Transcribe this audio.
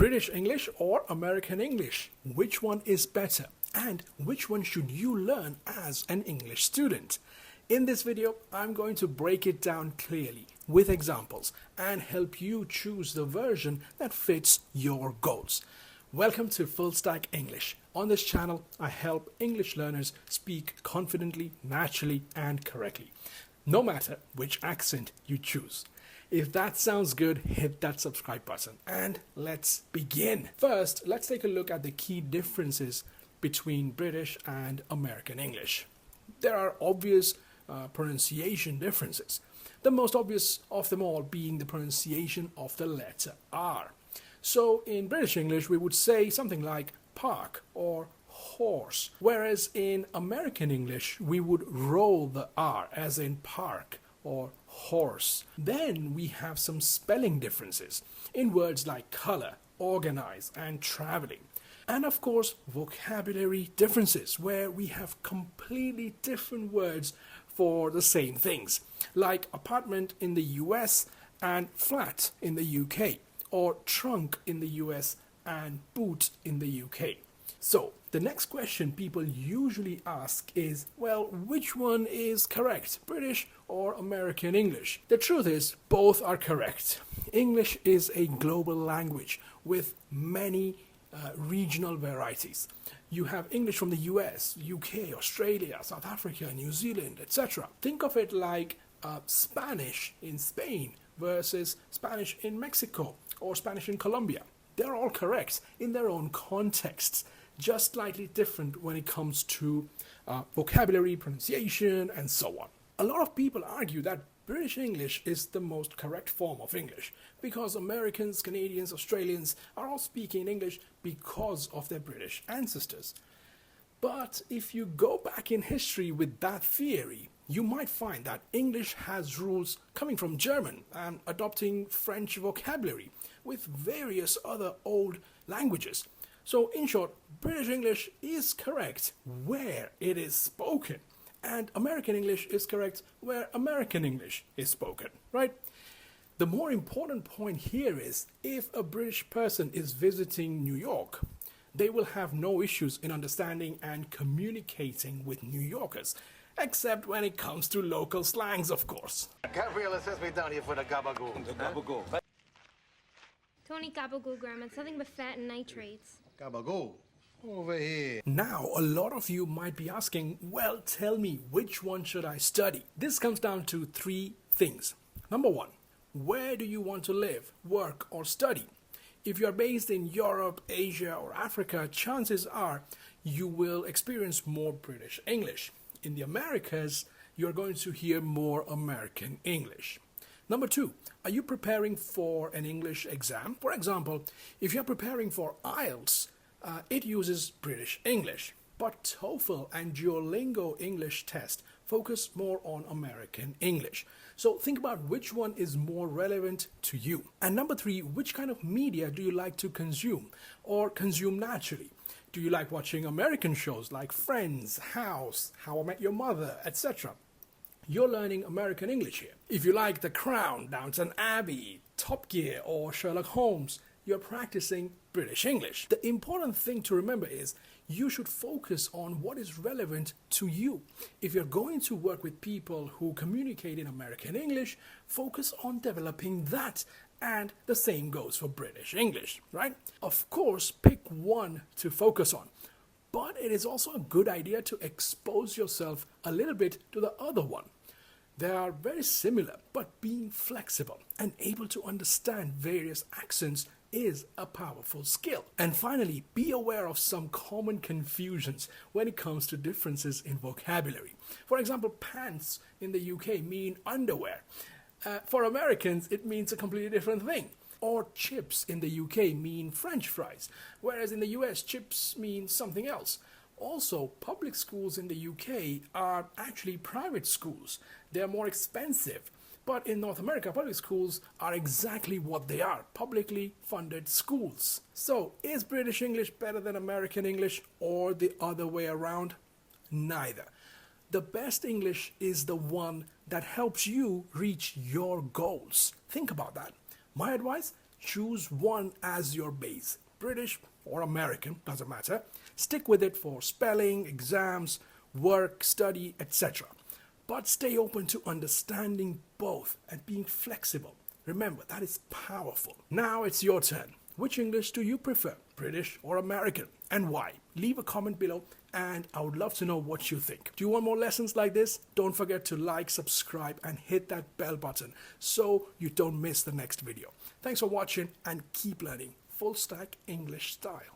British English or American English? Which one is better? And which one should you learn as an English student? In this video, I'm going to break it down clearly with examples and help you choose the version that fits your goals. Welcome to Full Stack English. On this channel, I help English learners speak confidently, naturally, and correctly, no matter which accent you choose. If that sounds good, hit that subscribe button and let's begin. First, let's take a look at the key differences between British and American English. There are obvious pronunciation differences. The most obvious of them all being the pronunciation of the letter R. So in British English, we would say something like park or horse, whereas in American English, we would roll the R as in park or horse. Then we have some spelling differences in words like color, organize, and traveling. And of course, vocabulary differences where we have completely different words for the same things, like apartment in the US and flat in the UK, or trunk in the US and boot in the UK. So the next question people usually ask is, well, which one is correct, British or American English? The truth is, both are correct. English is a global language with many regional varieties. You have English from the US, UK, Australia, South Africa, New Zealand, etc. Think of it like Spanish in Spain versus Spanish in Mexico or Spanish in Colombia. They're all correct in their own contexts, just slightly different when it comes to vocabulary, pronunciation, and so on. A lot of people argue that British English is the most correct form of English because Americans, Canadians, Australians are all speaking English because of their British ancestors. But if you go back in history with that theory, you might find that English has rules coming from German and adopting French vocabulary with various other old languages. So in short, British English is correct where it is spoken, and American English is correct where American English is spoken, right? The more important point here is, if a British person is visiting New York, they will have no issues in understanding and communicating with New Yorkers, except when it comes to local slangs, of course. Gabriella says we're down here for the gabagool. The gabagool. Tony gabagool, Grandma. It's nothing but fat and nitrates. Gabagool. Over here. Now, a lot of you might be asking, well, tell me, which one should I study? This comes down to three things. Number one, where do you want to live, work, or study? If you are based in Europe, Asia, or Africa, chances are you will experience more British English. In the Americas, you're going to hear more American English. Number two, are you preparing for an English exam? For example, if you're preparing for IELTS, it uses British English, but TOEFL and Duolingo English test focus more on American English. So think about which one is more relevant to you. And number three, which kind of media do you like to consume or consume naturally? Do you like watching American shows like Friends, House, How I Met Your Mother, etc.? You're learning American English here. If you like The Crown, Downton Abbey, Top Gear, or Sherlock Holmes, you're practicing British English. The important thing to remember is you should focus on what is relevant to you. If you're going to work with people who communicate in American English, focus on developing that. And the same goes for British English, right? Of course, pick one to focus on. But it is also a good idea to expose yourself a little bit to the other one. They are very similar, but being flexible and able to understand various accents is a powerful skill. And finally, be aware of some common confusions when it comes to differences in vocabulary. For example, pants in the UK mean underwear. For Americans, it means a completely different thing. Or chips in the UK mean French fries, whereas in the US, chips mean something else. Also, public schools in the UK are actually private schools. They are more expensive. But in North America, public schools are exactly what they are, publicly funded schools. So, is British English better than American English or the other way around? Neither. The best English is the one that helps you reach your goals. Think about that. My advice, Choose one as your base. British or American, doesn't matter. Stick with it for spelling, exams, work, study, etc. But stay open to understanding both and being flexible. Remember, that is powerful. Now it's your turn. Which English do you prefer, British or American, and why? Leave a comment below and I would love to know what you think. Do you want more lessons like this? Don't forget to like, subscribe and hit that bell button so you don't miss the next video. Thanks for watching and keep learning full stack English style.